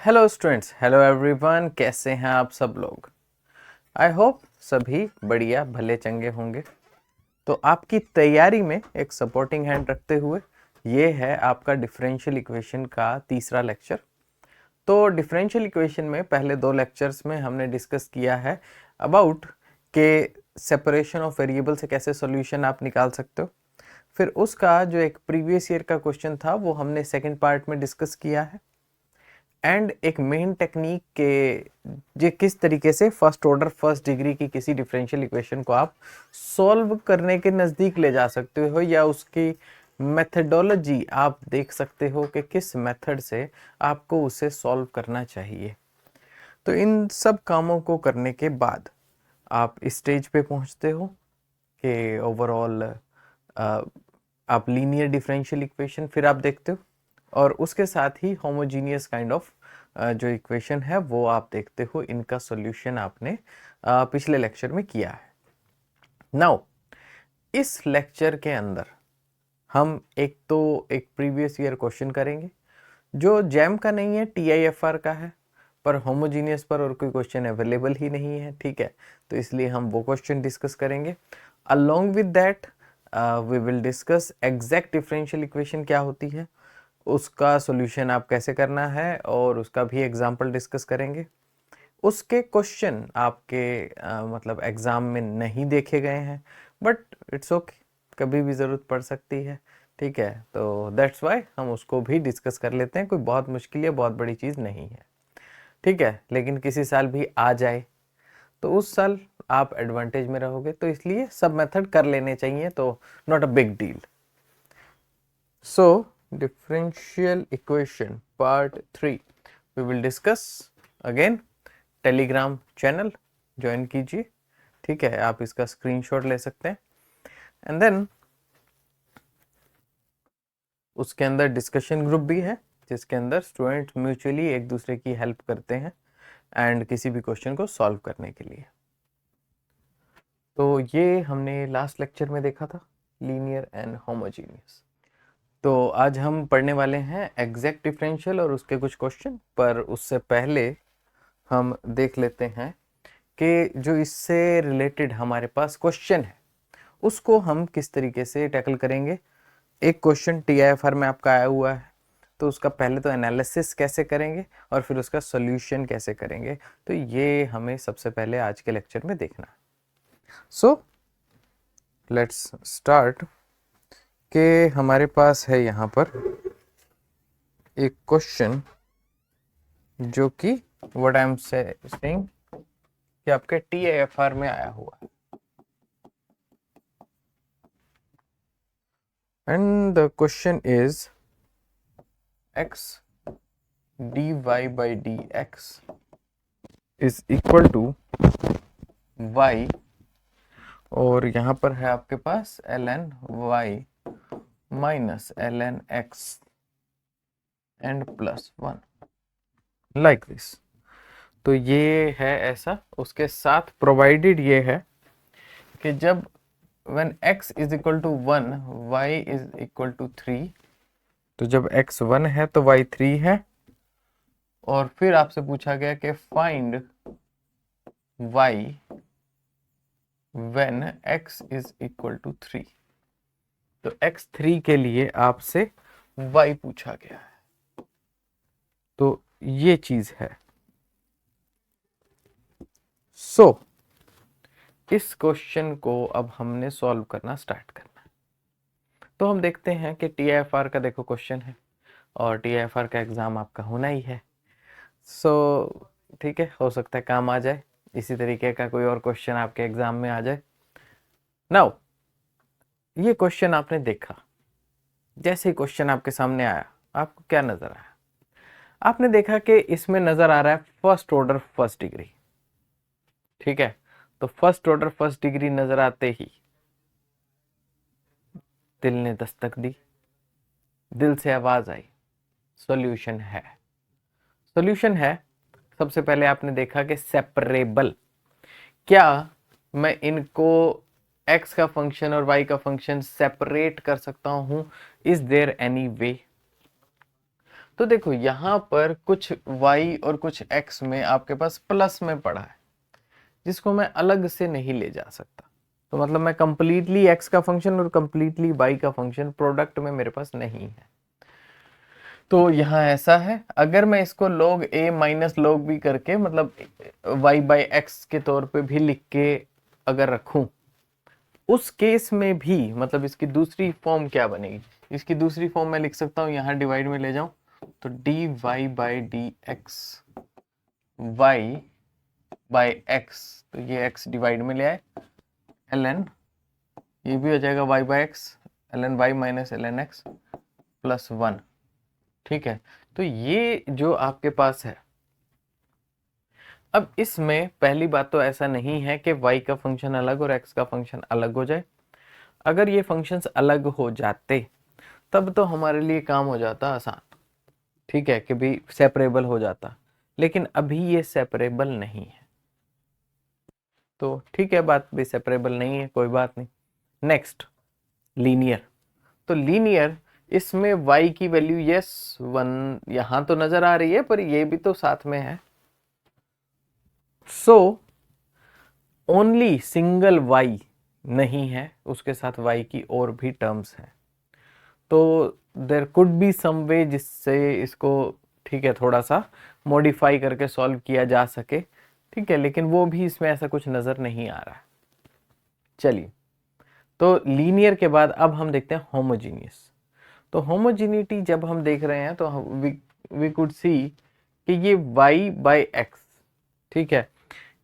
Hello students, hello everyone, कैसे हैं आप सब लोग। आई होप सभी बढ़िया भले चंगे होंगे। तो आपकी तैयारी में एक सपोर्टिंग हैंड रखते हुए ये है आपका डिफरेंशियल इक्वेशन का तीसरा लेक्चर। तो डिफरेंशियल इक्वेशन में पहले दो लेक्चर्स में हमने डिस्कस किया है अबाउट के सेपरेशन ऑफ वेरिएबल से कैसे सॉल्यूशन आप निकाल सकते हो। फिर उसका जो एक प्रीवियस ईयर का क्वेश्चन था वो हमने सेकंड पार्ट में डिस्कस किया है। एंड एक मेन टेक्निक के जो किस तरीके से फर्स्ट ऑर्डर फर्स्ट डिग्री की किसी डिफरेंशियल इक्वेशन को आप सॉल्व करने के नज़दीक ले जा सकते हो, या उसकी मेथडोलॉजी आप देख सकते हो कि किस मेथड से आपको उसे सॉल्व करना चाहिए। तो इन सब कामों को करने के बाद आप इस स्टेज पे पहुंचते हो कि ओवरऑल आप लीनियर डिफरेंशियल इक्वेशन फिर आप देखते हो, और उसके साथ ही होमोजीनियस काइंड ऑफ जो इक्वेशन है वो आप देखते हो। इनका सॉल्यूशन आपने पिछले लेक्चर में किया है। नाउ इस लेक्चर के अंदर हम एक प्रीवियस ईयर क्वेश्चन करेंगे जो जैम का नहीं है, TIFR का है, पर होमोजीनियस पर और कोई क्वेश्चन अवेलेबल ही नहीं है। ठीक है, तो इसलिए हम वो क्वेश्चन डिस्कस करेंगे। Along with that we will discuss exact differential equation क्या होती है, उसका सॉल्यूशन आप कैसे करना है, और उसका भी एग्जांपल डिस्कस करेंगे। उसके क्वेश्चन आपके मतलब एग्जाम में नहीं देखे गए हैं, बट इट्स ओके, कभी भी ज़रूरत पड़ सकती है। ठीक है, तो दैट्स वाई हम उसको भी डिस्कस कर लेते हैं। कोई बहुत मुश्किल या बहुत बड़ी चीज़ नहीं है। ठीक है, लेकिन किसी साल भी आ जाए तो उस साल आप एडवांटेज में रहोगे, तो इसलिए सब मेथड कर लेने चाहिए, तो not a big deal. So differential equation part 3 we will discuss again। Telegram channel join कीजिए। ठीक है, आप इसका स्क्रीनशॉट ले सकते हैं, एंड देन उसके अंदर डिस्कशन ग्रुप भी है जिसके अंदर स्टूडेंट म्यूचुअली एक दूसरे की हेल्प करते हैं एंड किसी भी क्वेश्चन को सॉल्व करने के लिए। तो ये हमने लास्ट लेक्चर में देखा था, लीनियर एंड होमोजीनियस। तो आज हम पढ़ने वाले हैं एग्जैक्ट डिफरेंशियल और उसके कुछ क्वेश्चन, पर उससे पहले हम देख लेते हैं कि जो इससे रिलेटेड हमारे पास क्वेश्चन है उसको हम किस तरीके से टैकल करेंगे। एक क्वेश्चन TIFR में आपका आया हुआ है, तो उसका पहले तो एनालिसिस कैसे करेंगे और फिर उसका सॉल्यूशन कैसे करेंगे, तो ये हमें सबसे पहले आज के लेक्चर में देखना है। सो लेट्स स्टार्ट कि हमारे पास है यहाँ पर एक क्वेश्चन जो कि व्हाट आई एम सेइंग कि आपके TIFR में आया हुआ है, and the question is x dy by dx is equal to y, और यहाँ पर है आपके पास ln y minus ln x and plus 1 like this. तो ये है ऐसा, उसके साथ प्रोवाइडेड ये है कि जब when x is equal to 1 y is equal to 3, तो जब x 1 है तो y 3 है, और फिर आपसे पूछा गया कि find y when x is equal to 3। तो x 3 के लिए आपसे y पूछा गया है, तो ये चीज है। सो इस क्वेश्चन को अब हमने सॉल्व करना स्टार्ट करना है। तो हम देखते हैं कि TIFR का देखो क्वेश्चन है, और TIFR का एग्जाम आपका होना ही है। सो ठीक है, हो सकता है काम आ जाए, इसी तरीके का कोई और क्वेश्चन आपके एग्जाम में आ जाए। नाउ ये क्वेश्चन आपने देखा, जैसे ही क्वेश्चन आपके सामने आया आपको क्या नजर आया? आपने देखा कि इसमें नजर आ रहा है फर्स्ट ऑर्डर फर्स्ट डिग्री। ठीक है, तो फर्स्ट ऑर्डर फर्स्ट डिग्री नजर आते ही दिल ने दस्तक दी, दिल से आवाज आई, सॉल्यूशन है। सॉल्यूशन है, सबसे पहले आपने देखा कि सेपरेबल, क्या मैं इनको x का फंक्शन और y का फंक्शन सेपरेट कर सकता हूं? Is there any way? तो देखो यहाँ पर कुछ y और कुछ x में आपके पास प्लस में पड़ा है, जिसको मैं अलग से नहीं ले जा सकता। तो मतलब मैं कंप्लीटली x का फंक्शन और कंप्लीटली y का फंक्शन प्रोडक्ट में मेरे पास नहीं है। तो यहाँ ऐसा है, अगर मैं इसको log a minus log b करके मतलब y बाई x के तौर पे भी लिख के अगर रखूं, उस केस में भी मतलब इसकी दूसरी फॉर्म क्या बनेगी, इसकी दूसरी फॉर्म मैं लिख सकता हूँ, यहाँ डिवाइड में ले जाऊं तो dy by d x y by x, तो ये x डिवाइड में ले आए, ln ये भी हो जाएगा y by x ln y minus ln x plus 1। ठीक है, तो ये जो आपके पास है, अब इसमें पहली बात तो ऐसा नहीं है कि y का फंक्शन अलग और x का फंक्शन अलग हो जाए। अगर ये फंक्शंस अलग हो जाते तब तो हमारे लिए काम हो जाता आसान, ठीक है, कि भी सेपरेबल हो जाता, लेकिन अभी ये सेपरेबल नहीं है। तो ठीक है, बात भी सेपरेबल नहीं है, कोई बात नहीं। नेक्स्ट लीनियर, तो लीनियर इसमें y की वैल्यू यस 1 यहां तो नजर आ रही है, पर ये भी तो साथ में है। सो ओनली सिंगल y नहीं है, उसके साथ y की और भी टर्म्स हैं। तो देर कुड बी सम वे जिससे इसको, ठीक है, थोड़ा सा मॉडिफाई करके सॉल्व किया जा सके, ठीक है, लेकिन वो भी इसमें ऐसा कुछ नजर नहीं आ रहा है। चलिए, तो लीनियर के बाद अब हम देखते हैं होमोजीनियस। तो होमोजीनिटी जब हम देख रहे हैं तो वी कुड सी कि ये y बाई एक्स, ठीक है,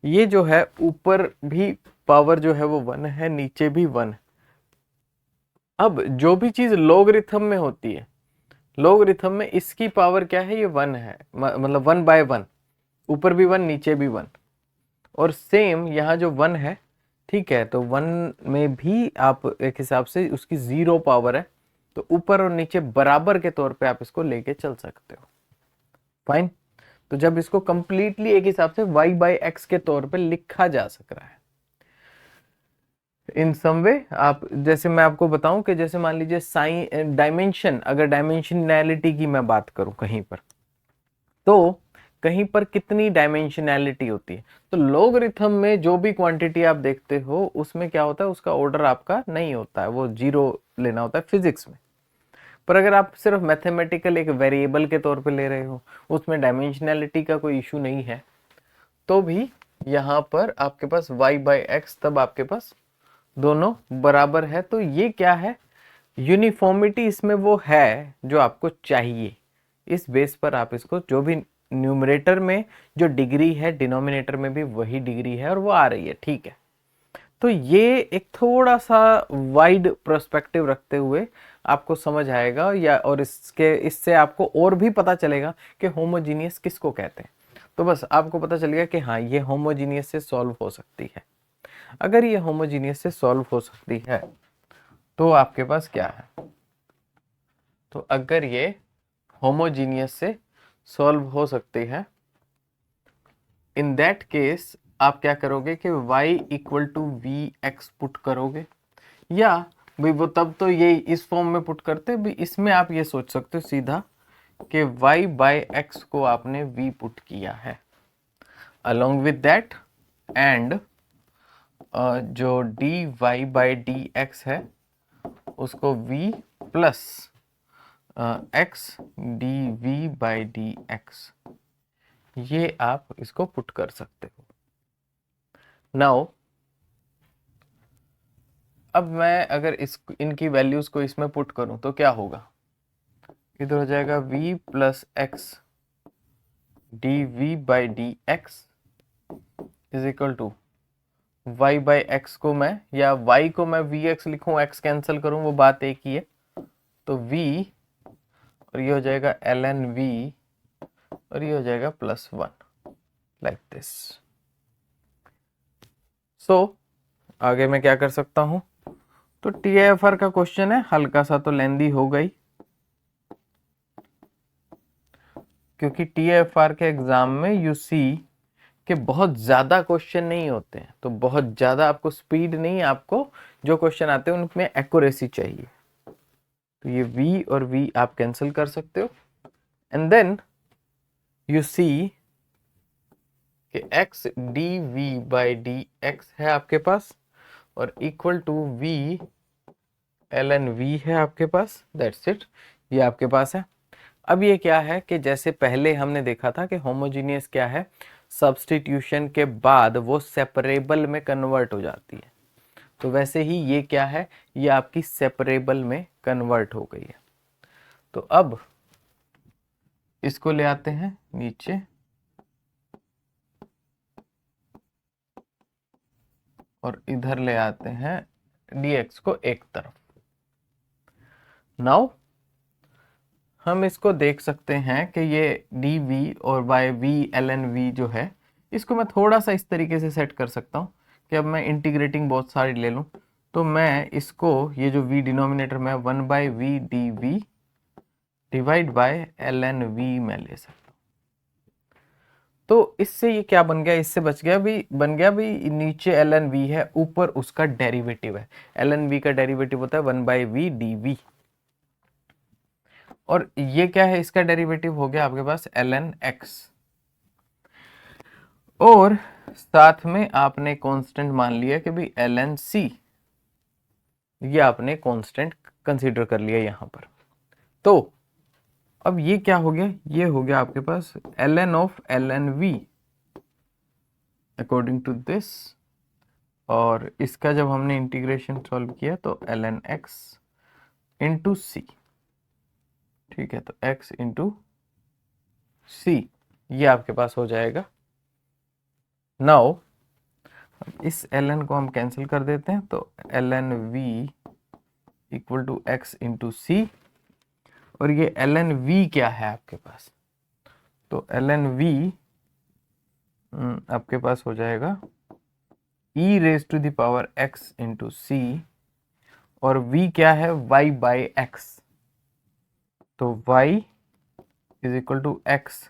ये जो है ऊपर भी पावर जो है वो 1 है, नीचे भी 1 है। अब जो भी चीज लोगरिथम में होती है, लोगरिथम में इसकी पावर क्या है, ये 1 है, मतलब 1 बाय 1, ऊपर भी 1 नीचे भी 1। और सेम यहाँ जो 1 है, ठीक है, तो 1 में भी आप एक हिसाब से उसकी 0 पावर है, तो ऊपर और नीचे बराबर के तौर पे आप इसको लेके चल सकते हो। फाइन, तो जब इसको कंप्लीटली एक हिसाब से y बाई एक्स के तौर पे लिखा जा सक रहा है इन सम वे। आप जैसे मैं आपको बताऊं कि जैसे मान लीजिए साइन डायमेंशन, अगर डायमेंशनैलिटी की मैं बात करूं कहीं पर, तो कहीं पर कितनी डायमेंशनैलिटी होती है, तो लोगरिथम में जो भी क्वांटिटी आप देखते हो उसमें क्या होता है, उसका ऑर्डर आपका नहीं होता है, वो 0 लेना होता है फिजिक्स में। पर अगर आप सिर्फ मैथमेटिकल एक वेरिएबल के तौर पे ले रहे हो, उसमें डायमेंशनैलिटी का कोई इशू नहीं है, तो भी यहाँ पर आपके पास y बाई एक्स, तब आपके पास दोनों बराबर है। तो ये क्या है, यूनिफॉर्मिटी इसमें वो है जो आपको चाहिए। इस बेस पर आप इसको, जो भी न्यूमरेटर में जो डिग्री है डिनोमिनेटर में भी वही डिग्री है और वो आ रही है, ठीक है। तो ये एक थोड़ा सा वाइड पर्सपेक्टिव रखते हुए आपको समझ आएगा, या और इससे आपको और भी पता चलेगा कि होमोजीनियस किसको कहते हैं। तो बस आपको पता चल गया कि हाँ, ये होमोजीनियस से सॉल्व हो सकती है। अगर ये होमोजीनियस से सॉल्व हो सकती है तो आपके पास क्या है, तो अगर ये होमोजीनियस से सॉल्व हो सकती है, इन दैट केस आप क्या करोगे कि y equal to v x put करोगे, या भाई वो तब तो ये इस फॉर्म में पुट करते, भी इसमें आप ये सोच सकते हो सीधा कि y बाई एक्स को आपने v पुट किया है, अलोंग विद दैट एंड जो d y by d x है उसको v plus x d v by d x, ये आप इसको पुट कर सकते हो। नाउ अब मैं अगर इनकी वैल्यूज को इसमें पुट करूं तो क्या होगा, इधर हो जाएगा v plus x d v by d x is equal to y by x को मैं, या y को मैं वी एक्स लिखूं, x कैंसिल करूं, वो बात एक ही है, तो v और ये हो जाएगा ln v और ये हो जाएगा प्लस 1, लाइक दिस। सो आगे मैं क्या कर सकता हूं, तो TIFR का क्वेश्चन है, हल्का सा तो लेंदी हो गई, क्योंकि TIFR के एग्जाम में यू सी कि बहुत ज्यादा क्वेश्चन नहीं होते हैं, तो बहुत ज्यादा आपको स्पीड नहीं, आपको जो क्वेश्चन आते हैं उनमें एक्यूरेसी चाहिए। तो ये v और v आप कैंसिल कर सकते हो, एंड देन यू सी कि x dv by d x है आपके पास और equal to v ln v है आपके पास, दैट्स इट, ये आपके पास है। अब ये क्या है कि जैसे पहले हमने देखा था कि होमोजीनियस क्या है, सब्स्टिट्यूशन के बाद वो सेपरेबल में कन्वर्ट हो जाती है, तो वैसे ही ये क्या है, ये आपकी सेपरेबल में कन्वर्ट हो गई है। तो अब इसको ले आते हैं नीचे, और इधर ले आते हैं dx को एक तरफ। नाउ हम इसको देख सकते हैं कि ये dv और बाय v ln v जो है, इसको मैं थोड़ा सा इस तरीके से सेट कर सकता हूँ कि अब मैं इंटीग्रेटिंग बोथ साइड ले लूँ, तो मैं इसको, ये जो v डिनोमिनेटर में 1 by v d v divide by ln v में ले सकता हूँ। तो इससे ये क्या बन गया, इससे बन गया भी नीचे ln v है, ऊपर उसका डेरिवेटिव है। ln v का डेरिवेटिव होता है 1 बाई वी डी वी, और ये क्या है, इसका डेरिवेटिव हो गया आपके पास ln x, और साथ में आपने कांस्टेंट मान लिया कि भाई ln c, ये आपने कांस्टेंट कंसीडर कर लिया यहां पर। तो अब ये क्या हो गया, ये हो गया आपके पास ln of ln v according to this, और इसका जब हमने इंटीग्रेशन सॉल्व किया तो ln x इंटू सी, ठीक है, तो x इंटू सी ये आपके पास हो जाएगा। नाउ इस ln को हम कैंसिल कर देते हैं, तो ln v equal to x into C, और ये ln v क्या है आपके पास, तो ln v आपके पास हो जाएगा e raise to the power x into C, और v क्या है, y बाई x, तो y is equal to x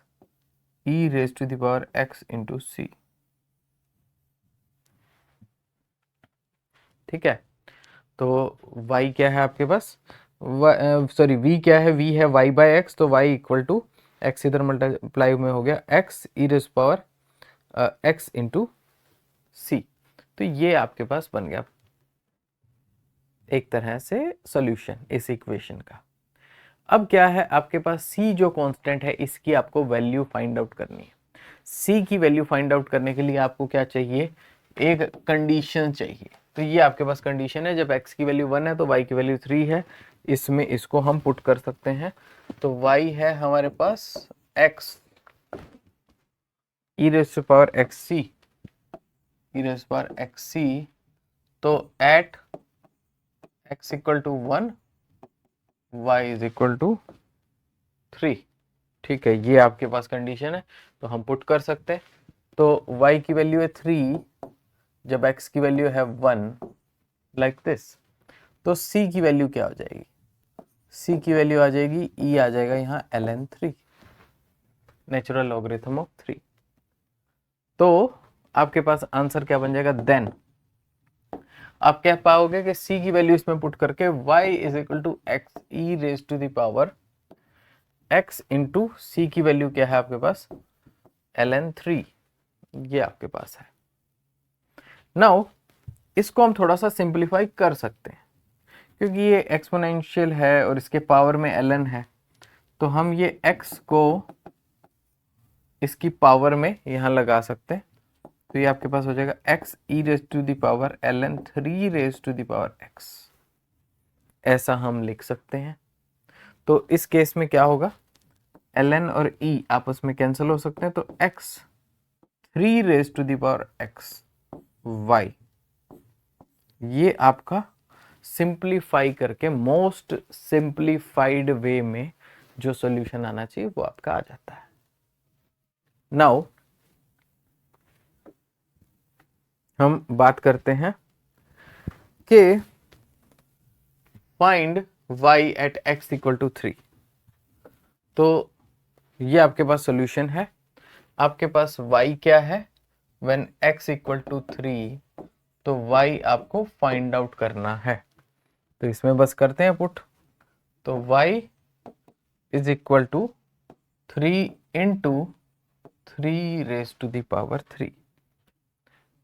e raise to the power x into C, ठीक है। तो y क्या है आपके पास, सॉरी v क्या है, v है y बाई एक्स, तो y इक्वल टू x इधर मल्टीप्लाई में हो गया x e raise power x into सी, तो ये आपके पास बन गया एक तरह से सॉल्यूशन इस इक्वेशन का। अब क्या है आपके पास, c जो कांस्टेंट है इसकी आपको वैल्यू फाइंड आउट करनी है। c की वैल्यू फाइंड आउट करने के लिए आपको क्या चाहिए, एक कंडीशन चाहिए। तो ये आपके पास कंडीशन है, जब x की वैल्यू 1 है तो y की वैल्यू 3 है, इसमें इसको हम पुट कर सकते हैं। तो y है हमारे पास x e raise to power x C, e raise to power x C, तो at x equal to 1 y is equal to 3, ठीक है, ये आपके पास कंडीशन है, तो हम पुट कर सकते हैं। तो y की वैल्यू है 3, जब x की वैल्यू है 1, लाइक दिस, तो c की वैल्यू क्या हो जाएगी, c की वैल्यू आ जाएगी, e आ जाएगा यहाँ ln 3, नेचुरल लॉगरिथम ऑफ 3। तो आपके पास आंसर क्या बन जाएगा, देन आप कह पाओगे कि c की वैल्यू इसमें पुट करके y is equal to x e raise to the power x into C की वैल्यू क्या है आपके पास, ln 3, ये आपके पास है। नाउ इसको हम थोड़ा सा सिंप्लीफाई कर सकते हैं, क्योंकि ये एक्सपोनेंशियल है और इसके पावर में ln है, तो हम ये x को इसकी पावर में यहां लगा सकते हैं, तो ये आपके पास हो जाएगा x e raise to the power ln 3 raise to the power x, ऐसा हम लिख सकते हैं। तो इस केस में क्या होगा, ln और e आपस में कैंसिल हो सकते हैं, तो x 3 raise to the power x y, ये आपका सिंप्लीफाई करके मोस्ट सिंप्लीफाइड वे में जो सॉल्यूशन आना चाहिए वो आपका आ जाता है। नाउ हम बात करते हैं कि find y at x equal to 3। तो ये आपके पास सॉल्यूशन है, आपके पास y क्या है, व्हेन x इक्वल टू 3, तो y आपको फाइंड आउट करना है। तो इसमें बस करते हैं पुट, तो y इज इक्वल टू 3 × 3⁻³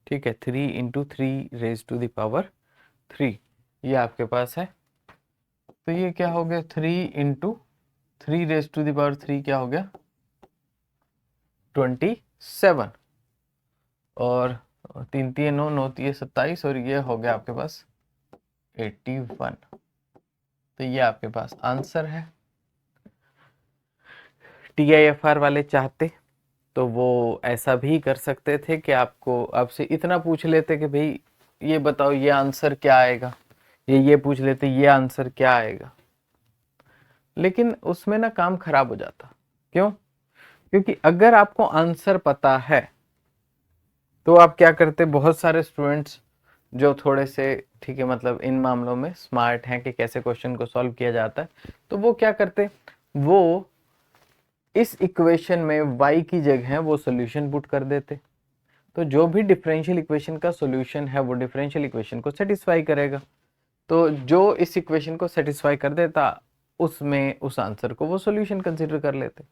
ठीक है, 3 × 3⁻³ ये आपके पास है। तो ये क्या हो गया, 3 × 3⁻³ क्या हो गया 27, और 3 3 9 9 3 27, और ये हो गया आपके पास 81। तो ये आपके पास आंसर है। TIFR वाले चाहते तो वो ऐसा भी कर सकते थे कि आपसे इतना पूछ लेते कि भाई ये बताओ ये आंसर क्या आएगा, ये पूछ लेते ये आंसर क्या आएगा, लेकिन उसमें ना काम खराब हो जाता। क्यों? क्योंकि अगर आपको आंसर पता है तो आप क्या करते, बहुत सारे स्टूडेंट्स जो थोड़े से ठीक है मतलब इन मामलों में स्मार्ट हैं कि कैसे क्वेश्चन को सॉल्व किया जाता है, तो वो क्या करते, वो इस इक्वेशन में y की जगह वो सॉल्यूशन पुट कर देते। तो जो भी डिफरेंशियल इक्वेशन का सॉल्यूशन है वो डिफरेंशियल इक्वेशन को सेटिस्फाई करेगा। तो जो इस इक्वेशन को सेटिस्फाई कर देता उसमें उस आंसर को वो सॉल्यूशन कंसीडर कर लेते।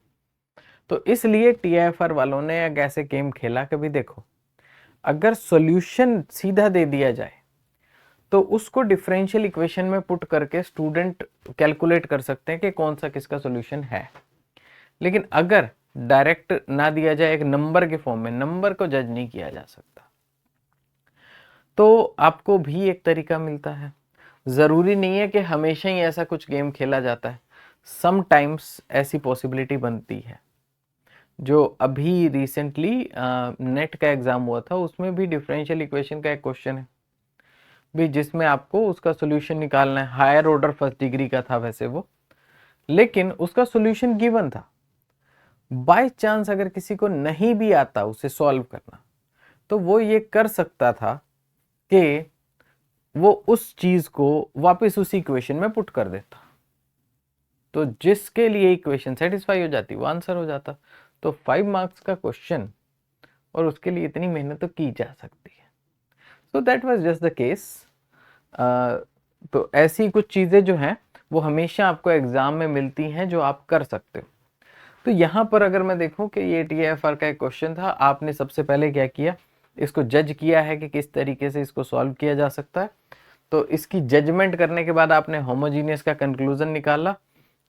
तो इसलिए TIFR वालों ने एक ऐसे गेम खेला कि भी देखो, अगर सॉल्यूशन सीधा दे दिया जाए तो उसको डिफरेंशियल इक्वेशन में पुट करके स्टूडेंट कैलकुलेट कर सकते हैं कि कौन सा किसका सॉल्यूशन है। लेकिन अगर डायरेक्ट ना दिया जाए एक नंबर के फॉर्म में, नंबर को जज नहीं किया जा सकता। तो आपको भी एक तरीका मिलता है। जरूरी नहीं है कि हमेशा ही ऐसा कुछ गेम खेला जाता है, समटाइम्स ऐसी पॉसिबिलिटी बनती है। जो अभी रिसेंटली नेट का एग्जाम हुआ था उसमें भी डिफरेंशियल इक्वेशन का एक क्वेश्चन है भी, जिसमें आपको उसका सॉल्यूशन निकालना है। हायर ऑर्डर फर्स्ट डिग्री का था वैसे वो, लेकिन उसका सॉल्यूशन गिवन था। बाय चांस अगर किसी को नहीं भी आता उसे सॉल्व करना, तो वो ये कर सकता था कि वो उस चीज को वापस उसी इक्वेशन में पुट कर देता। तो जिसके लिए इक्वेशन सेटिस्फाई हो जाती वो आंसर हो जाता। तो 5 मार्क्स का क्वेश्चन और उसके लिए इतनी मेहनत तो की जा सकती है। So that was just the case. तो ऐसी कुछ चीजें जो हैं वो हमेशा आपको एग्जाम में मिलती हैं जो आप कर सकते हो। तो यहाँ पर अगर मैं देखूं कि ये TIFR का एक क्वेश्चन था, आपने सबसे पहले क्या किया, इसको जज किया है कि किस तरीके से इसको सॉल्व किया जा सकता है। तो इसकी जजमेंट करने के बाद आपने होमोजीनियस का कंक्लूजन निकाला,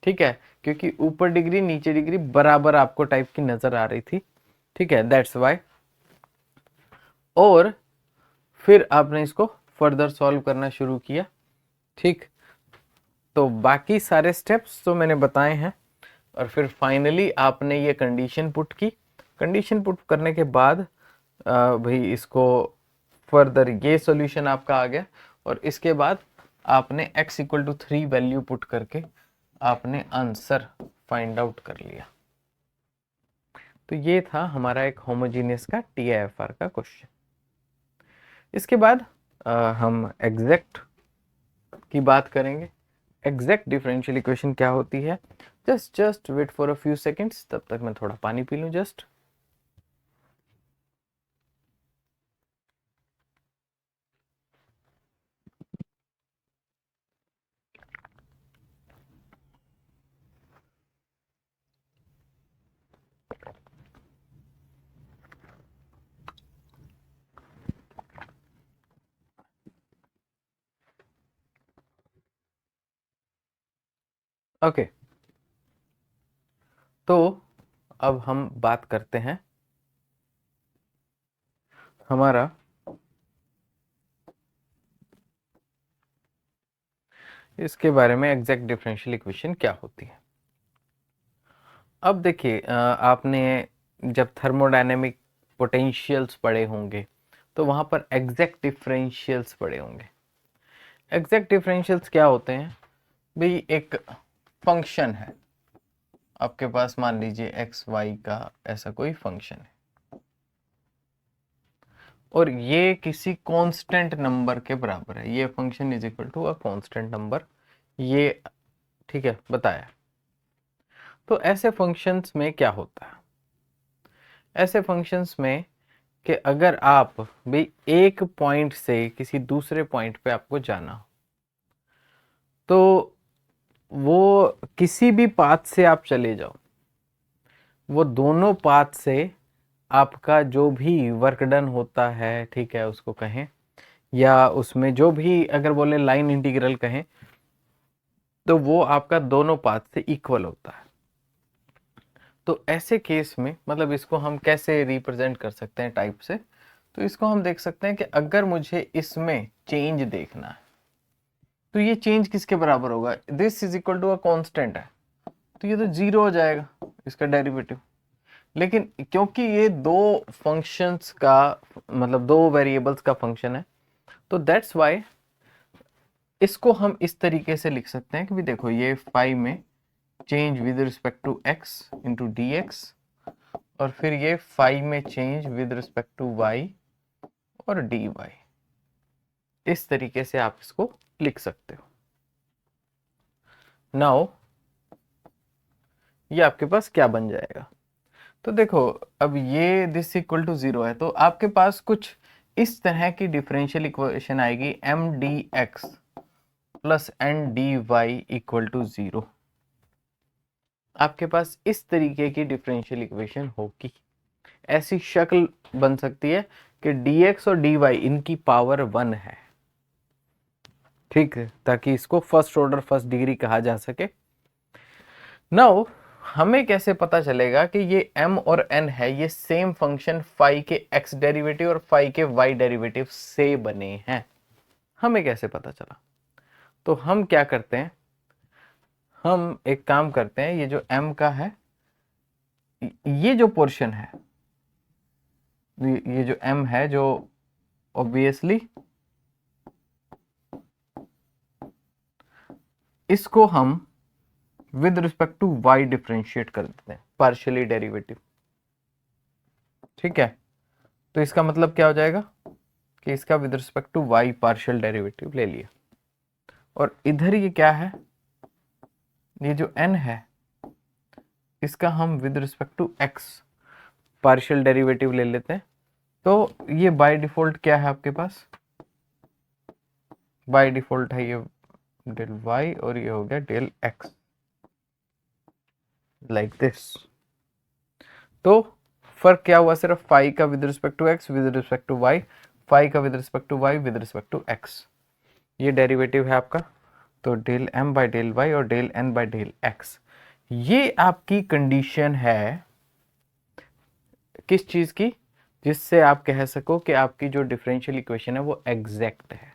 ठीक है, क्योंकि ऊपर डिग्री नीचे डिग्री बराबर आपको टाइप की नजर आ रही थी, ठीक है, दैट्स वाई। और फिर आपने इसको फर्दर सॉल्व करना शुरू किया, ठीक। तो बाकी सारे स्टेप्स तो मैंने बताए हैं, और फिर फाइनली आपने ये कंडीशन पुट की। कंडीशन पुट करने के बाद भाई इसको फर्दर ये सॉल्यूशन आपका आ गया, और इसके बाद आपने x = 3 वैल्यू पुट करके आपने आंसर फाइंड आउट कर लिया। तो ये था हमारा एक होमोजीनियस का TIFR का क्वेश्चन। इसके बाद हम एग्जैक्ट की बात करेंगे। एग्जैक्ट डिफरेंशियल इक्वेशन क्या होती है, just wait for a few seconds, तब तक मैं थोड़ा पानी पी लूं जस्ट। ओके, तो अब हम बात करते हैं हमारा इसके बारे में, एग्जैक्ट डिफरेंशियल इक्वेशन क्या होती है। अब देखिए, आपने जब थर्मोडायनेमिक पोटेंशियल्स पढ़े होंगे तो वहां पर एग्जैक्ट डिफरेंशियल्स पढ़े होंगे। एग्जैक्ट डिफरेंशियल्स क्या होते हैं भाई, एक फंक्शन है आपके पास, मान लीजिए x y का ऐसा कोई फंक्शन है, और ये किसी कांस्टेंट नंबर के बराबर है। ये function is equal to a constant number, ये ठीक है बताया। तो ऐसे फंक्शंस में क्या होता है, ऐसे फंक्शंस में कि अगर आप भी एक पॉइंट से किसी दूसरे पॉइंट पे आपको जाना हो, तो वो किसी भी पाथ से आप चले जाओ, वो दोनों पाथ से आपका जो भी वर्क डन होता है, ठीक है, उसको कहें, या उसमें जो भी अगर बोले लाइन इंटीग्रल कहें, तो वो आपका दोनों पाथ से इक्वल होता है। तो ऐसे केस में मतलब इसको हम कैसे रिप्रेजेंट कर सकते हैं टाइप से, तो इसको हम देख सकते हैं कि अगर मुझे इसमें चेंज देखना है तो ये चेंज किसके बराबर होगा, this is equal to a constant है, तो ये तो जीरो हो जाएगा इसका डेरिवेटिव। लेकिन क्योंकि ये दो फंक्शंस का मतलब दो वेरिएबल्स का फंक्शन है, तो दैट्स व्हाई इसको हम इस तरीके से लिख सकते हैं कि भी देखो ये फाई में change with respect to x into d x, और फिर ये फाई में change with respect to y और डी वाई। इस तरीके से आप इसको लिख सकते हो। नाउ ये आपके पास क्या बन जाएगा, तो देखो अब ये दिस इक्वल टू जीरो है, तो आपके पास कुछ इस तरह की डिफरेंशियल इक्वेशन आएगी, m d x plus n d y equal to zero. आपके पास इस तरीके की डिफरेंशियल इक्वेशन होगी। ऐसी शक्ल बन सकती है कि dx और dy इनकी पावर 1 है, ठीक है, ताकि इसको फर्स्ट ऑर्डर फर्स्ट डिग्री कहा जा सके। नाउ हमें कैसे पता चलेगा कि ये m और n है, ये सेम फंक्शन फाई के x डेरिवेटिव और फाई के y डेरिवेटिव से बने हैं, हमें कैसे पता चला? तो हम क्या करते हैं, हम एक काम करते हैं, ये जो m का है, ये जो पोर्शन है, ये जो m है, जो ऑब्वियसली इसको हम with respect to y differentiate कर देते हैं, पार्शियली डेरिवेटिव, ठीक है। तो इसका मतलब क्या हो जाएगा कि इसका with respect to y partial derivative ले लिया, और इधर ये क्या है, ये जो n है इसका हम with respect to x partial derivative ले लेते हैं। तो ये बाय डिफॉल्ट क्या है आपके पास, बाय डिफॉल्ट है ये डेल y और ये हो गया डेल x, लाइक दिस। तो फर्क क्या हुआ, सिर्फ फाई का with respect to x with respect to y, phi का with respect to y with respect to x, ये डेरिवेटिव है आपका। तो del M by del y और del N by del x, ये आपकी कंडीशन है किस चीज की, जिससे आप कह सको कि आपकी जो डिफरेंशियल इक्वेशन है वो एग्जैक्ट है,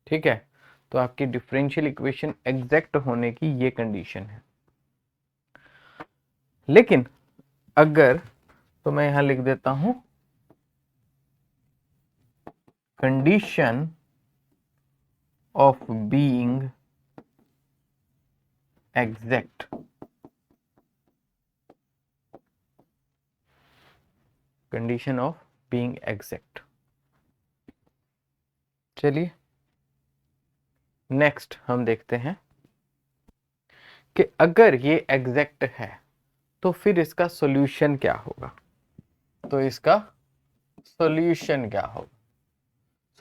ठीक है। तो आपकी डिफरेंशियल इक्वेशन एग्जैक्ट होने की ये कंडीशन है। लेकिन अगर, तो मैं यहां लिख देता हूं condition of being exact, condition of being exact. चलिए नेक्स्ट हम देखते हैं कि अगर ये एग्जैक्ट है तो फिर इसका सॉल्यूशन क्या होगा। तो इसका सॉल्यूशन क्या होगा,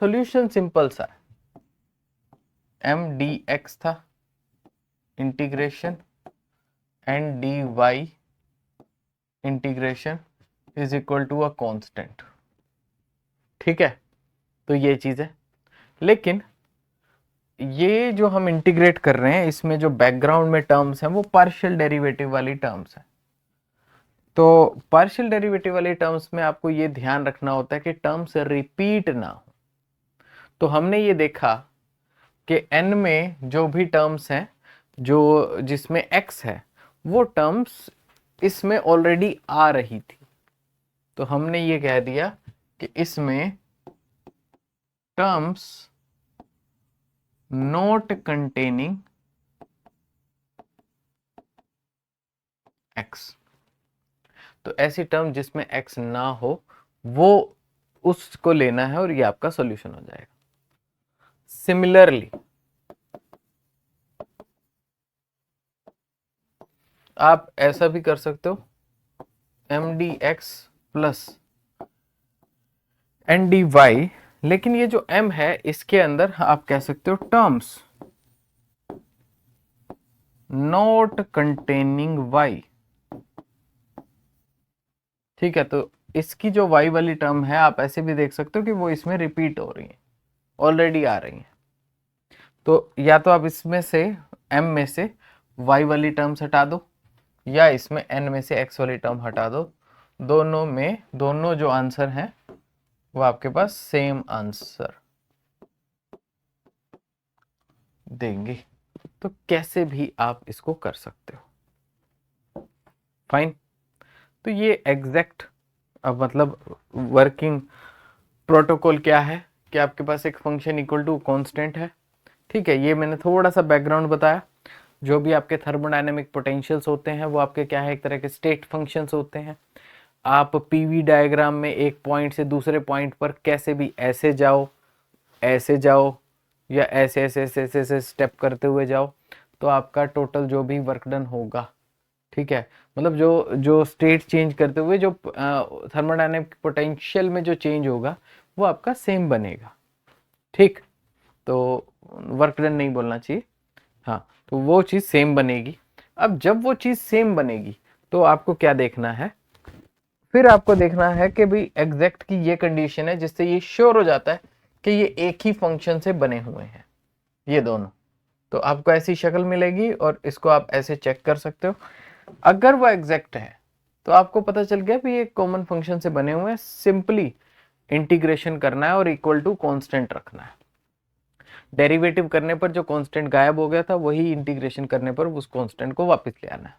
सॉल्यूशन सिंपल सा है, एम डी एक्स था integration n d y integration is equal to a constant, ठीक है। तो ये चीज है, लेकिन ये जो हम इंटीग्रेट कर रहे हैं इसमें जो बैकग्राउंड में टर्म्स हैं वो पार्शियल डेरिवेटिव वाली टर्म्स हैं। तो पार्शियल डेरिवेटिव वाली टर्म्स में आपको ये ध्यान रखना होता है कि टर्म्स रिपीट ना हो। तो हमने ये देखा कि n में जो भी टर्म्स हैं जो जिसमें x है वो टर्म्स इसमें ऑलरेडी आ रही थी, तो हमने ये कह दिया कि इसमें टर्म्स नॉट कंटेनिंग x, तो ऐसी टर्म जिसमें x ना हो वो उसको लेना है और ये आपका सॉल्यूशन हो जाएगा। सिमिलरली आप ऐसा भी कर सकते हो, m d x plus n d y, लेकिन ये जो m है इसके अंदर आप कह सकते हो टर्म्स नॉट कंटेनिंग y, ठीक है, तो इसकी जो y वाली टर्म है आप ऐसे भी देख सकते हो कि वो इसमें रिपीट हो रही है, ऑलरेडी आ रही है। तो या तो आप इसमें से m में से y वाली टर्म्स हटा दो, या इसमें n में से x वाली टर्म हटा दो। दोनों में दोनों जो आंसर हैं वो आपके पास सेम आंसर देंगे। तो कैसे भी आप इसको कर सकते हो, फाइन। तो ये एग्जैक्ट अब मतलब वर्किंग प्रोटोकॉल क्या है कि आपके पास एक फंक्शन इक्वल टू कांस्टेंट है। ठीक है, ये मैंने थोड़ा सा बैकग्राउंड बताया। जो भी आपके थर्मोडायनेमिक पोटेंशियल्स होते हैं वो आपके क्या है, एक तरह के स्टेट फंक्शंस होते हैं। आप पीवी डायग्राम में एक पॉइंट से दूसरे पॉइंट पर कैसे भी ऐसे जाओ या ऐसे ऐसे ऐसे ऐसे, ऐसे स्टेप करते हुए जाओ, तो आपका टोटल जो भी वर्क डन होगा, ठीक है, मतलब जो जो स्टेट चेंज करते हुए जो थर्मोडायनेमिक पोटेंशियल में जो चेंज होगा वो आपका सेम बनेगा। ठीक, तो वर्क डन नहीं बोलना चाहिए, हाँ, तो वो चीज़ सेम बनेगी। अब जब वो चीज़ सेम बनेगी तो आपको क्या देखना है, फिर आपको देखना है कि भाई एग्जैक्ट की ये कंडीशन है जिससे ये श्योर हो जाता है कि ये एक ही फंक्शन से बने हुए हैं ये दोनों। तो आपको ऐसी शक्ल मिलेगी और इसको आप ऐसे चेक कर सकते हो। अगर वो एग्जैक्ट है तो आपको पता चल गया भी ये कॉमन फंक्शन से बने हुए हैं, सिंपली इंटीग्रेशन करना है और इक्वल टू कांस्टेंट रखना है। डेरिवेटिव करने पर जो कांस्टेंट गायब हो गया था वही इंटीग्रेशन करने पर उस कांस्टेंट को वापस ले आना है।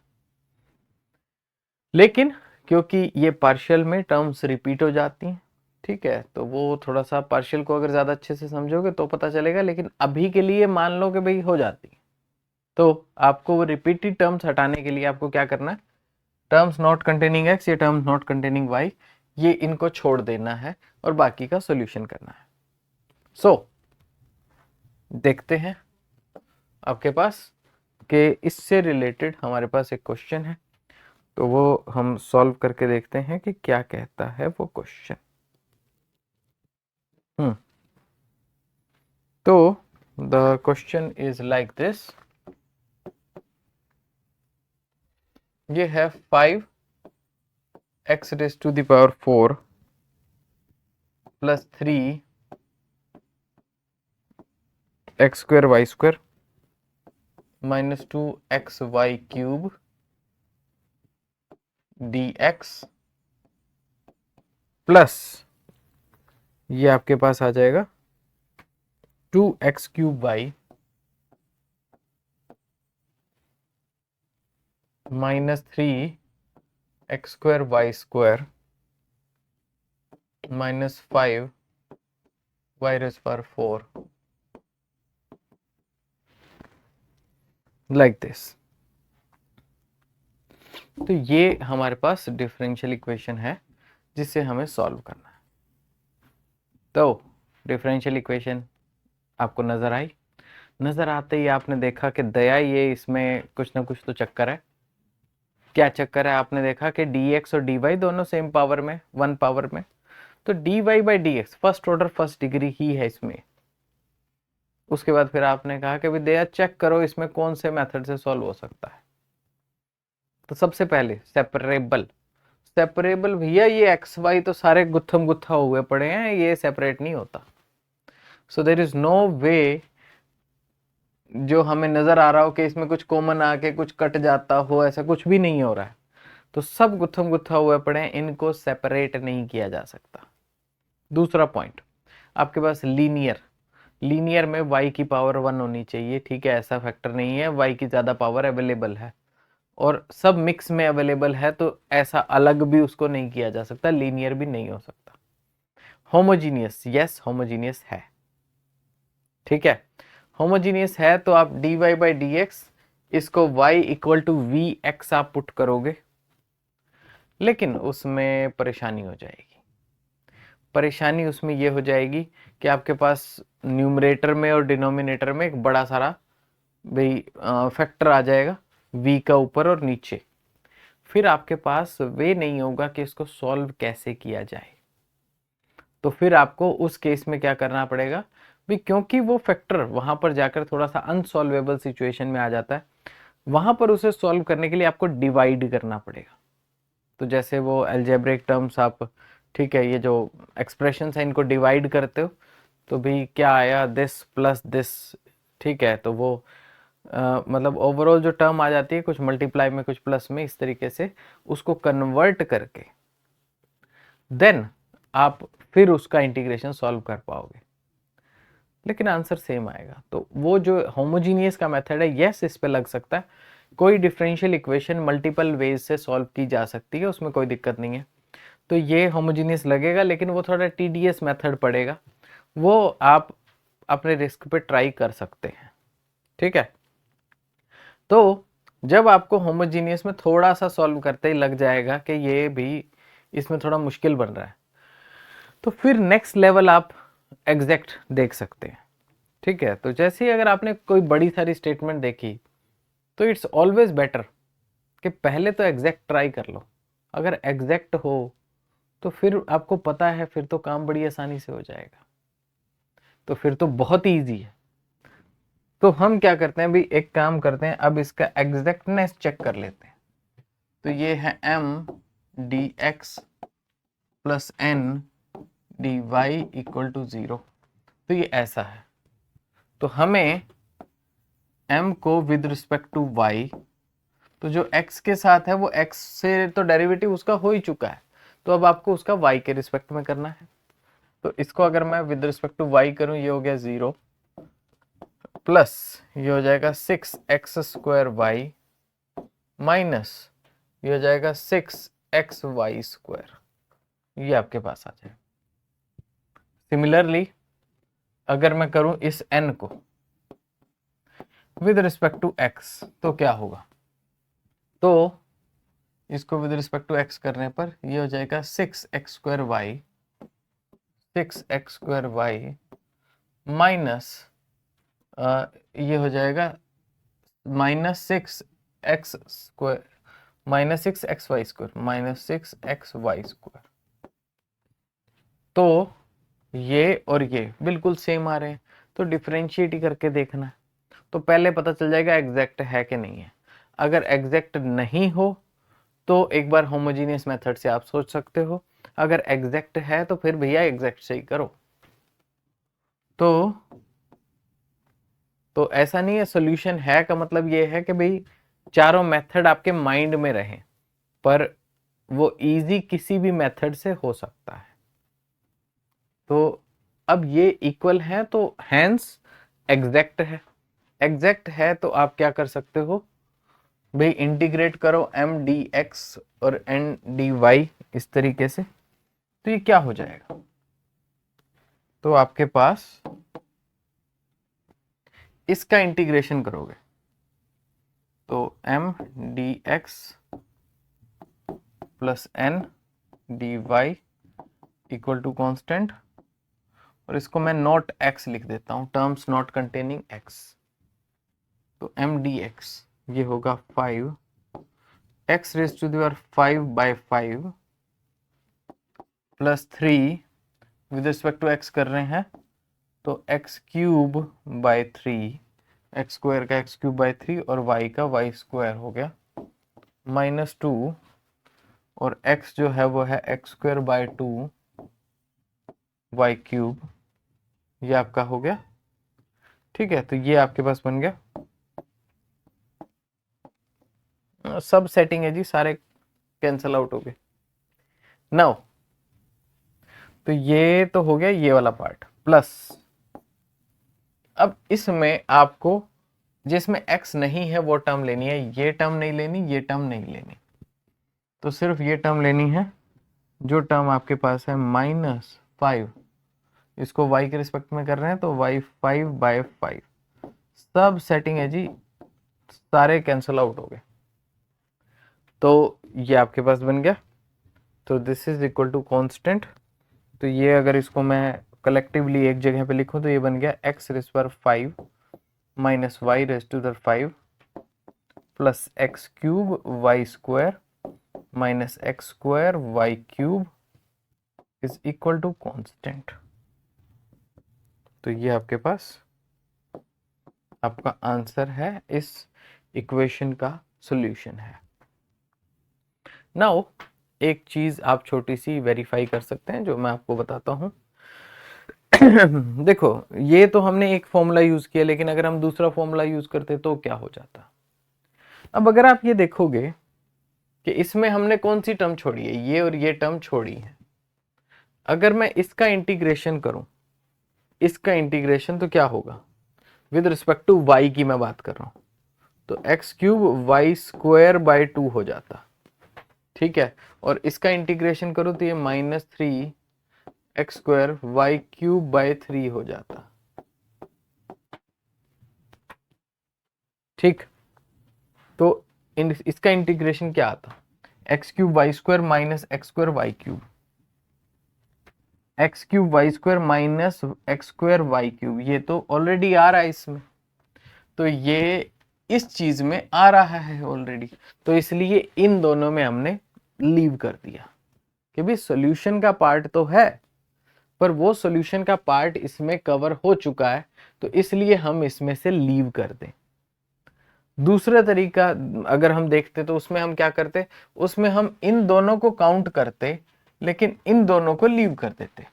लेकिन क्योंकि ये पार्शियल में टर्म्स रिपीट हो जाती हैं, ठीक है, तो वो थोड़ा सा पार्शियल को अगर ज़्यादा अच्छे से समझोगे तो पता चलेगा, लेकिन अभी के लिए मान लो कि भाई हो जाती है। तो आपको वो रिपीटेड टर्म्स हटाने के लिए आपको क्या करना है, टर्म्स नॉट कंटेनिंग x या टर्म्स नॉट कंटेनिंग y, ये इनको छोड़ देना है और बाकी का सॉल्यूशन करना है। सो देखते हैं आपके पास कि इससे रिलेटेड हमारे पास एक क्वेश्चन है, तो वो हम सॉल्व करके देखते हैं कि क्या कहता है वो क्वेश्चन। तो the question is like this, ये है 5x raised to the power 4 plus 3x square y square minus 2xy cube dx plus ये आपके पास आ जाएगा 2x cube y minus 3x square y square minus 5y raised power 4 like this. तो ये हमारे पास differential equation है जिससे हमें solve करना है। तो डिफरेंशियल इक्वेशन आपको नजर आई, नजर आते ही आपने देखा कि दया ये इसमें कुछ ना कुछ तो चक्कर है। क्या चक्कर है, आपने देखा कि dx और dy दोनों सेम पावर में, 1 पावर में, तो dy by dx first order first degree ही है इसमें। उसके बाद फिर आपने कहा कि भाई दया चेक करो इसमें कौन से मेथड से सॉल्व हो सकता है। तो सबसे पहले सेपरेबल, सेपरेबल भैया ये एक्स वाई तो सारे गुत्थम गुत्था हुए पड़े हैं, ये सेपरेट नहीं होता। सो देयर इज नो वे जो हमें नजर आ रहा हो कि इसमें कुछ कॉमन आके कुछ कट जाता हो, ऐसा कुछ भी नहीं हो रहा है। तो सब गुत्थम गुत्था हुए पड़े हैं, इनको सेपरेट नहीं किया जा सकता। दूसरा पॉइंट, आपके पास लीनियर, लीनियर में y की पावर 1 होनी चाहिए, ठीक है, ऐसा फैक्टर नहीं है, y की ज्यादा पावर अवेलेबल है और सब मिक्स में अवेलेबल है, तो ऐसा अलग भी उसको नहीं किया जा सकता, लीनियर भी नहीं हो सकता। होमोजीनियस, यस होमोजीनियस है, ठीक है, होमोजीनियस है तो आप dy बाई डी एक्स इसको y equal to v x आप पुट करोगे, लेकिन उसमें परेशानी हो जाएगी। परेशानी उसमें ये हो जाएगी कि आपके पास न्यूमरेटर में और डिनोमिनेटर में एक बड़ा सारा भाई फैक्टर आ जाएगा v का ऊपर और नीचे, फिर आपके पास वे नहीं होगा कि इसको सॉल्व कैसे किया जाए। तो फिर आपको उस केस में क्या करना पड़ेगा भी, क्योंकि वो फैक्टर वहां पर जाकर थोड़ा सा अनसॉल्वेबल सिचुएशन में आ जाता है, वहां पर उसे सॉल्व करने के लिए आपको डिवाइड करना पड़ेगा। तो जैसे वो अलजेब्रिक टर्म्स आप, ठीक है, ये जो एक्सप्रेशंस है इनको डिवाइड करते हो तो भी क्या आया, दिस प्लस दिस, ठीक है, तो वो मतलब ओवरऑल जो टर्म आ जाती है कुछ मल्टीप्लाई में कुछ प्लस में, इस तरीके से उसको कन्वर्ट करके देन आप फिर उसका इंटीग्रेशन सॉल्व कर पाओगे, लेकिन आंसर सेम आएगा। तो वो जो होमोजीनियस का मेथड है, यस इस पे लग सकता है, कोई डिफरेंशियल इक्वेशन मल्टीपल वेज से सॉल्व की जा सकती है, उसमें कोई दिक्कत नहीं है, तो ये होमोजीनियस लगेगा, लेकिन वो थोड़ा टीडीएस मेथड पड़ेगा, वो आप अपने रिस्क पे ट्राई कर सकते हैं, ठीक है। तो जब आपको होमोजीनियस में थोड़ा सा सॉल्व करते ही लग जाएगा कि ये भी इसमें थोड़ा मुश्किल बन रहा है, तो फिर नेक्स्ट लेवल आप एग्जैक्ट देख सकते हैं, ठीक है। तो जैसे ही अगर आपने कोई बड़ी सारी स्टेटमेंट देखी तो इट्स ऑलवेज बेटर कि पहले तो एग्जैक्ट ट्राई कर लो, अगर एग्जैक्ट हो तो फिर आपको पता है, फिर तो काम बड़ी आसानी से हो जाएगा, तो फिर तो बहुत ही ईजी है। तो हम क्या करते हैं, भी एक काम करते हैं, अब इसका एग्जैक्टनेस चेक कर लेते हैं। तो ये है m dx plus n dy equal to 0, तो ये ऐसा है। तो हमें m को विद रिस्पेक्ट टू y, तो जो x के साथ है वो x से तो डेरिवेटिव उसका हो ही चुका है, तो अब आपको उसका y के रिस्पेक्ट में करना है। तो इसको अगर मैं विद रिस्पेक्ट टू y करूं, ये हो गया 0 प्लस ये हो जाएगा 6x² माइनस ये हो जाएगा 6xy², ये आपके पास आ जाए। सिमिलरली अगर मैं करूं इस n को विद रिस्पेक्ट टू x, तो क्या होगा, तो इसको विद रिस्पेक्ट टू x करने पर ये हो जाएगा 6x² माइनस ये हो जाएगा माइनस 6xy² माइनस 6xy²। तो ये और ये बिल्कुल सेम आ रहे हैं, तो डिफरेंशिएट ही करके देखना है, तो पहले पता चल जाएगा एग्जैक्ट है कि नहीं है। अगर एग्जैक्ट नहीं हो तो एक बार होमोजीनियस मेथड से आप सोच सकते हो, अगर एग्जैक्ट है तो फिर भैया एग्जैक्ट से ही करो। तो ऐसा नहीं है, सॉल्यूशन है का मतलब ये है कि भाई चारों मेथड आपके माइंड में रहें, पर वो इजी किसी भी मेथड से हो सकता है। तो अब ये इक्वल है तो हैंस एग्जैक्ट है, एग्जैक्ट है तो आप क्या कर सकते हो भाई, इंटीग्रेट करो m dx और n dy इस तरीके से, तो ये क्या हो जाएगा, तो आपके पास इसका इंटीग्रेशन करोगे तो m dx plus n dy equal to constant, और इसको मैं नॉट x लिख देता हूं, टर्म्स नॉट कंटेनिंग x, तो m dx ये होगा 5 x raise to the power 5/5 plus 3 with respect to x कर रहे हैं तो x³/3, x² का x³/3 और y का y² हो गया माइनस 2, और x जो है वो है x²/2 y³, ये आपका हो गया, ठीक है। तो ये आपके पास बन गया, सब सेटिंग है जी, सारे कैंसल आउट हो गए। नाउ तो ये तो हो गया ये वाला पार्ट, प्लस अब इसमें आपको जिसमें x नहीं है वो टर्म लेनी है, ये टर्म नहीं लेनी, ये टर्म नहीं लेनी, तो सिर्फ ये टर्म लेनी है, जो टर्म आपके पास है -5, इसको y के रिस्पेक्ट में कर रहे हैं तो y 5/5, सब सेटिंग है जी, सारे कैंसल आउट हो गए, तो ये आपके पास बन गया। तो this is equal to constant, तो ये अगर इसको मैं कलेक्टिवली एक जगह पे लिखूं तो ये बन गया x रेज़ पर 5 minus y raise to the 5 plus x³ y² minus x² y³ is equal to constant. तो ये आपके पास आपका आंसर है, इस इक्वेशन का सॉल्यूशन है। नाउ एक चीज आप छोटी सी वेरीफाई कर सकते हैं जो मैं आपको बताता हूँ। देखो, ये तो हमने एक फॉर्मूला यूज किया, लेकिन अगर हम दूसरा फॉर्मूला यूज करते तो क्या हो जाता। अब अगर आप ये देखोगे कि इसमें हमने कौन सी टर्म छोड़ी है, ये और ये टर्म छोड़ी है। अगर मैं इसका इंटीग्रेशन करूं, इसका इंटीग्रेशन, तो क्या होगा, विद रिस्पेक्ट टू y की मैं बात कर रहा हूं, तो x cube y square by 2 हो जाता। ठीक है, और इसका इंटीग्रेशन करो तो ये -3x² वाई क्यूब बाय 3 हो जाता। ठीक, तो इसका इंटीग्रेशन क्या आता, x³ y square minus x² y cube, x³ y square minus x² y cube, ये तो ऑलरेडी आ रहा है इसमें, तो ये इस चीज में आ रहा है ऑलरेडी, तो इसलिए इन दोनों में हमने लीव कर दिया कि भाई सॉल्यूशन का पार्ट तो है, पर वो सॉल्यूशन का पार्ट इसमें कवर हो चुका है, तो इसलिए हम इसमें से लीव कर दें। दूसरा तरीका अगर हम देखते तो उसमें हम क्या करते, उसमें हम इन दोनों को काउंट करते लेकिन इन दोनों को लीव कर देते,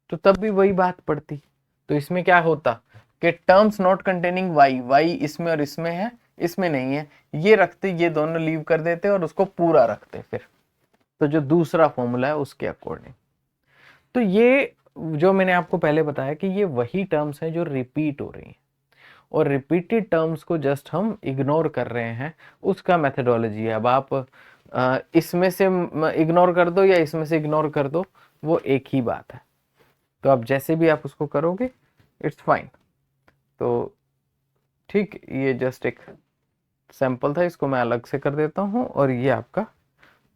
तो तब भी वही बात पड़ती। तो इसमें क्या होता कि terms not containing y, y इसमें और इसमें है, इसमें नहीं है, ये रखते, ये दोनों लीव कर देते और उसको पूरा रखते फिर, तो जो दूसरा फॉर्मूला है उसके अकॉर्डिंग। तो ये जो मैंने आपको पहले बताया कि ये वही टर्म्स हैं जो रिपीट हो रही हैं, और रिपीटेड टर्म्स को जस्ट हम इग्नोर कर रहे हैं, उसका मेथडोलॉजी है। अब आप इसमें से इग्नोर कर दो या इसमें से इग्नोर कर दो, वो एक ही बात है, तो आप जैसे भी आप उसको करोगे इट्स फाइन। तो ठीक, ये जस्ट एक सैंपल था, इसको मैं अलग से कर देता हूं और ये आपका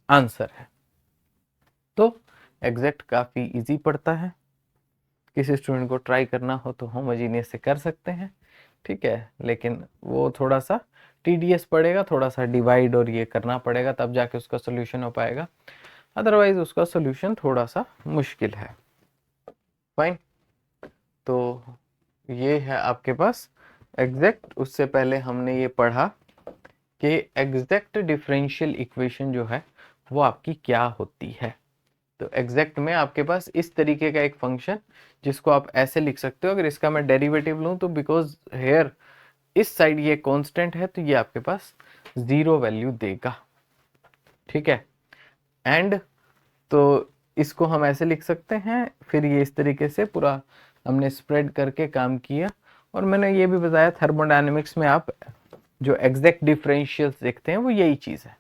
आंसर है। तो एग्जैक्ट काफी इजी पड़ता है, किसी स्टूडेंट को ट्राई करना हो तो होमोजीनियस से कर सकते हैं, ठीक है, लेकिन वो थोड़ा सा टीडीएस पड़ेगा, थोड़ा सा डिवाइड और ये करना पड़ेगा, तब जाके उसका सोल्यूशन हो पाएगा, अदरवाइज उसका सोल्यूशन थोड़ा सा मुश्किल है। फाइन, तो ये है आपके पास एग्जैक्ट। उससे पहले हमने ये पढ़ा कि एग्जैक्ट डिफरेंशियल इक्वेशन जो है वो आपकी क्या होती है। तो एग्जैक्ट में आपके पास इस तरीके का एक फंक्शन, जिसको आप ऐसे लिख सकते हो, अगर इसका मैं डेरिवेटिव लूं तो बिकॉज हेयर इस साइड ये कांस्टेंट है, तो ये आपके पास 0 वैल्यू देगा। ठीक है, एंड तो इसको हम ऐसे लिख सकते हैं, फिर ये इस तरीके से पूरा हमने स्प्रेड करके काम किया, और मैंने ये भी बताया थर्मोडायनेमिक्स में आप जो एग्जैक्ट डिफरेंशियल्स देखते हैं वो यही चीज है।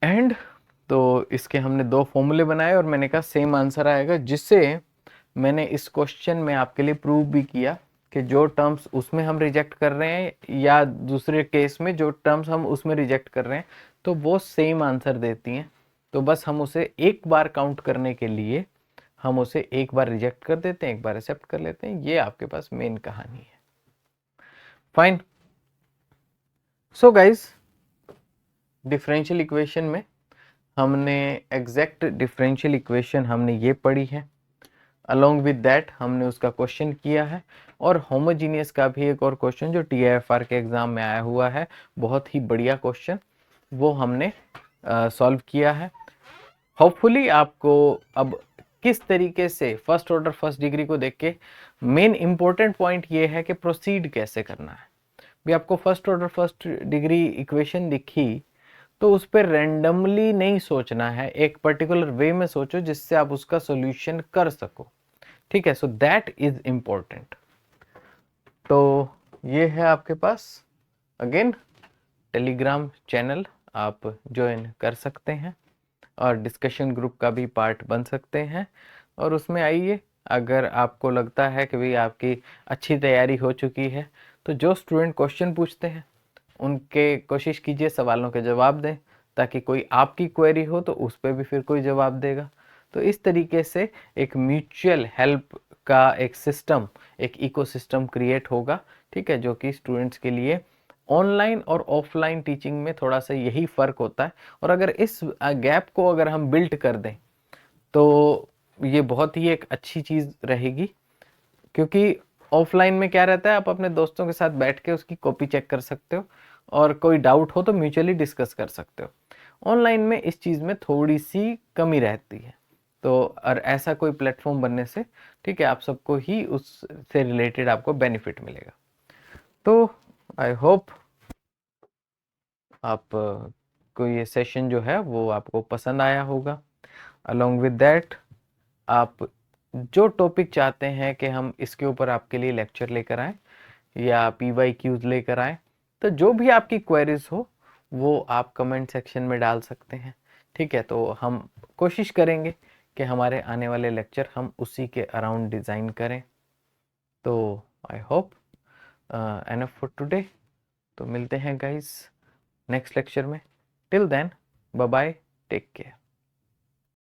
एंड तो इसके हमने 2 फॉर्मूले बनाए और मैंने कहा सेम आंसर आएगा, जिससे मैंने इस क्वेश्चन में आपके लिए प्रूव भी किया कि जो टर्म्स उसमें हम रिजेक्ट कर रहे हैं या दूसरे केस में जो टर्म्स हम उसमें रिजेक्ट कर रहे हैं, तो वो सेम आंसर देती हैं। तो बस हम उसे एक बार काउंट करने के लिए हम उसे एक बार रिजेक्ट कर देते हैं, एक बार एक्सेप्ट कर लेते हैं, ये आपके पास मेन कहानी है। Fine, so guys, differential equation में हमने एग्जैक्ट डिफरेंशियल इक्वेशन हमने ये पढ़ी है, अलोंग विद दैट हमने उसका क्वेश्चन किया है, और होमोजीनियस का भी एक और क्वेश्चन जो TIFR के एग्जाम में आया हुआ है, बहुत ही बढ़िया क्वेश्चन, वो हमने सॉल्व किया है। होपफुली आपको अब किस तरीके से फर्स्ट ऑर्डर फर्स्ट डिग्री को देख के मेन इंपॉर्टेंट पॉइंट ये है कि प्रोसीड कैसे करना है। भी आपको first order first degree equation दिखी तो उस पर रैंडमली नहीं सोचना है, एक पर्टिकुलर वे में सोचो जिससे आप उसका सॉल्यूशन कर सको। ठीक है, सो दैट इज इंपॉर्टेंट। तो ये है आपके पास, अगेन टेलीग्राम चैनल आप ज्वाइन कर सकते हैं और डिस्कशन ग्रुप का भी पार्ट बन सकते हैं, और उसमें आइए। अगर आपको लगता है कि भाई आपकी अच्छी तैयारी हो चुकी है, तो जो स्टूडेंट क्वेश्चन पूछते हैं उनके कोशिश कीजिए सवालों के जवाब दें, ताकि कोई आपकी क्वेरी हो तो उस पर भी फिर कोई जवाब देगा। तो इस तरीके से एक म्यूचुअल हेल्प का एक सिस्टम, एक इकोसिस्टम क्रिएट होगा, ठीक है, जो कि स्टूडेंट्स के लिए ऑनलाइन और ऑफलाइन टीचिंग में थोड़ा सा यही फर्क होता है। और अगर इस गैप को अगर हम बिल्ड कर दें तो ये बहुत ही एक अच्छी चीज रहेगी, क्योंकि ऑफलाइन में क्या रहता है, आप अपने दोस्तों के साथ बैठ के उसकी कॉपी चेक कर सकते हो और कोई डाउट हो तो म्यूचुअली डिस्कस कर सकते हो। ऑनलाइन में इस चीज़ में थोड़ी सी कमी रहती है। तो और ऐसा कोई प्लेटफॉर्म बनने से ठीक है आप सबको ही उससे रिलेटेड आपको बेनिफिट मिलेगा। तो आई होप आप को ये सेशन जो है वो आपको पसंद आया होगा। अलोंग विद दैट आप जो टॉपिक चाहते हैं कि हम इसके ऊपर आपके लिए लेक्चर लेकर आएँ या PYQs लेकर आएँ, तो जो भी आपकी क्वेरीज हो वो आप कमेंट सेक्शन में डाल सकते हैं। ठीक है, तो हम कोशिश करेंगे कि हमारे आने वाले लेक्चर हम उसी के अराउंड डिज़ाइन करें। तो I hope enough for today. तो मिलते हैं गाइस नेक्स्ट लेक्चर में। Till then bye bye, take care.